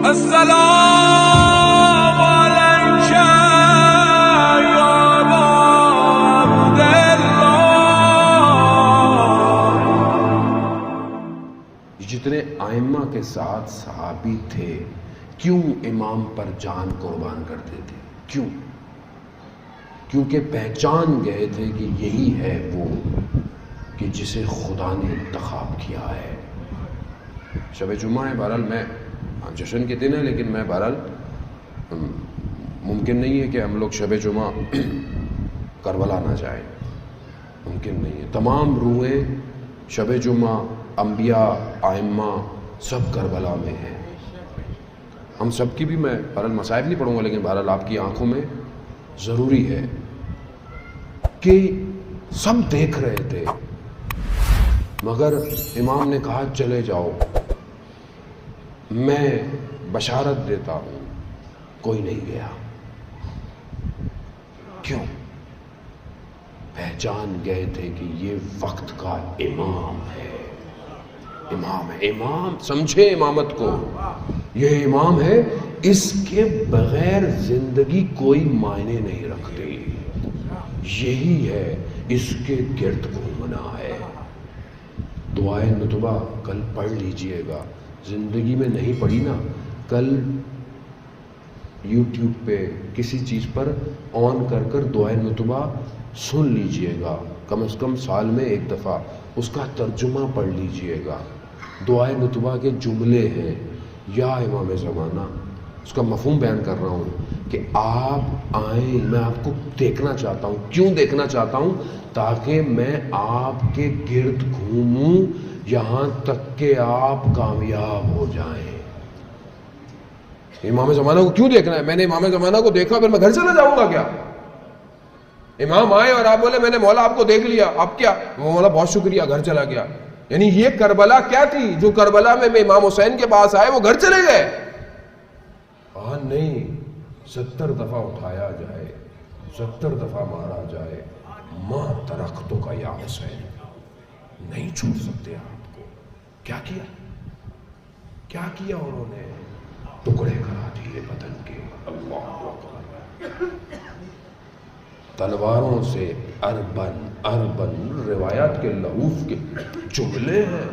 السلام علیک یا ابا عبداللہ۔ جتنے ائمہ کے ساتھ صحابی تھے کیوں امام پر جان قربان کرتے تھے؟ کیوں؟ کیونکہ پہچان گئے تھے کہ یہی ہے وہ کہ جسے خدا نے انتخاب کیا ہے۔ شب جمعہ ہے، بہرحال میں جشن کے دن ہے، لیکن میں بہرحال ممکن نہیں ہے کہ ہم لوگ شب جمعہ کربلا نہ جائیں، ممکن نہیں ہے۔ تمام روحیں شب جمعہ، انبیاء، ائمہ سب کربلا میں ہیں۔ ہم سب کی بھی میں بہرحال مصائب نہیں پڑھوں گا، لیکن بہرحال آپ کی آنکھوں میں ضروری ہے کہ سب دیکھ رہے تھے، مگر امام نے کہا چلے جاؤ، میں بشارت دیتا ہوں، کوئی نہیں گیا۔ کیوں؟ پہچان گئے تھے کہ یہ وقت کا امام ہے، امام ہے۔ امام سمجھے امامت کو، یہ امام ہے، اس کے بغیر زندگی کوئی معنی نہیں رکھتی، یہی ہے، اس کے گرد گھومنا ہے۔ دعائے نتبہ کل پڑھ لیجئے گا، زندگی میں نہیں پڑھی نا، کل یوٹیوب پہ کسی چیز پر آن کر کر دعائے نتبہ سن لیجئے گا، کم از کم سال میں ایک دفعہ اس کا ترجمہ پڑھ لیجئے گا۔ دعائے نتبہ کے جملے ہیں، یا امام زمانہ، اس کا مفہوم بیان کر رہا ہوں کہ آپ آئیں، میں آپ کو دیکھنا چاہتا ہوں۔ کیوں دیکھنا چاہتا ہوں؟ تاکہ میں آپ کے گرد گھوموں یہاں تک کہ آپ کامیاب ہو جائیں۔ امام زمانہ کو کیوں دیکھنا ہے؟ میں نے امام زمانہ کو دیکھا پھر میں گھر چلا جاؤں گا کیا؟ امام آئے اور آپ بولے میں نے مولا آپ کو دیکھ لیا، اب کیا؟ مولا بہت شکریہ، گھر چلا گیا۔ یعنی یہ کربلا کیا تھی؟ جو کربلا میں امام حسین کے پاس آئے وہ گھر چلے گئے؟ نہیں، 70 دفعہ اٹھایا جائے، 70 دفعہ مارا جائے، ماں درختوں کا یا حسین نہیں چھوڑ سکتے آپ کو۔ کیا کیا؟ کیا کیا انہوں نے؟ ٹکڑے کرا دیے بدن کے۔ اللہ اکبر۔ تلواروں سے اربن اربن، روایات کے لحوف کے جملے ہیں،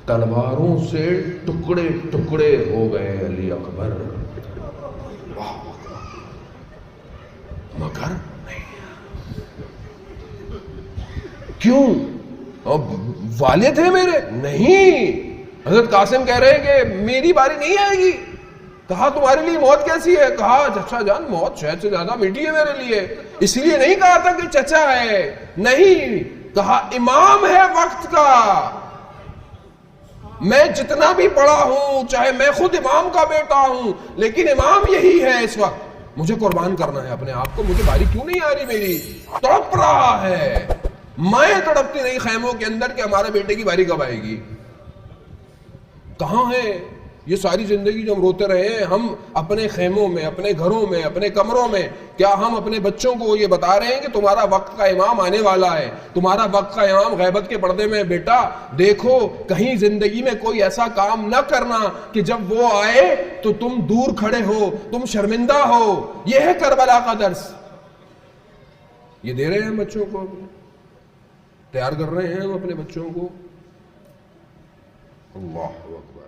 تلواروں سے ٹکڑے ٹکڑے ہو گئے علی اکبر، مگر نہیں۔ کیوں؟ والد ہیں میرے؟ نہیں، حضرت قاسم کہہ رہے ہیں کہ میری باری نہیں آئے گی۔ کہا تمہارے لیے موت کیسی ہے؟ کہا چچا جان موت شہد سے زیادہ میٹھی ہے میرے لیے، اس لیے نہیں کہا تھا کہ چچا ہے، نہیں، کہا امام ہے وقت کا۔ میں جتنا بھی پڑھا ہوں، چاہے میں خود امام کا بیٹا ہوں، لیکن امام یہی ہے اس وقت، مجھے قربان کرنا ہے اپنے آپ کو۔ مجھے باری کیوں نہیں آ رہی میری؟ تڑپ رہا ہے، مائیں تڑپتی نہیں خیموں کے اندر کہ ہمارے بیٹے کی باری کب آئے گی۔ کہاں ہے یہ ساری زندگی جو ہم روتے رہے ہیں؟ ہم اپنے خیموں میں، اپنے گھروں میں، اپنے کمروں میں، کیا ہم اپنے بچوں کو یہ بتا رہے ہیں کہ تمہارا وقت کا امام آنے والا ہے، تمہارا وقت کا امام غیبت کے پردے میں؟ بیٹا دیکھو، کہیں زندگی میں کوئی ایسا کام نہ کرنا کہ جب وہ آئے تو تم دور کھڑے ہو، تم شرمندہ ہو۔ یہ ہے کربلا کا درس، یہ دے رہے ہیں بچوں کو، تیار کر رہے ہیں ہم اپنے بچوں کو۔ اللہ اکبر۔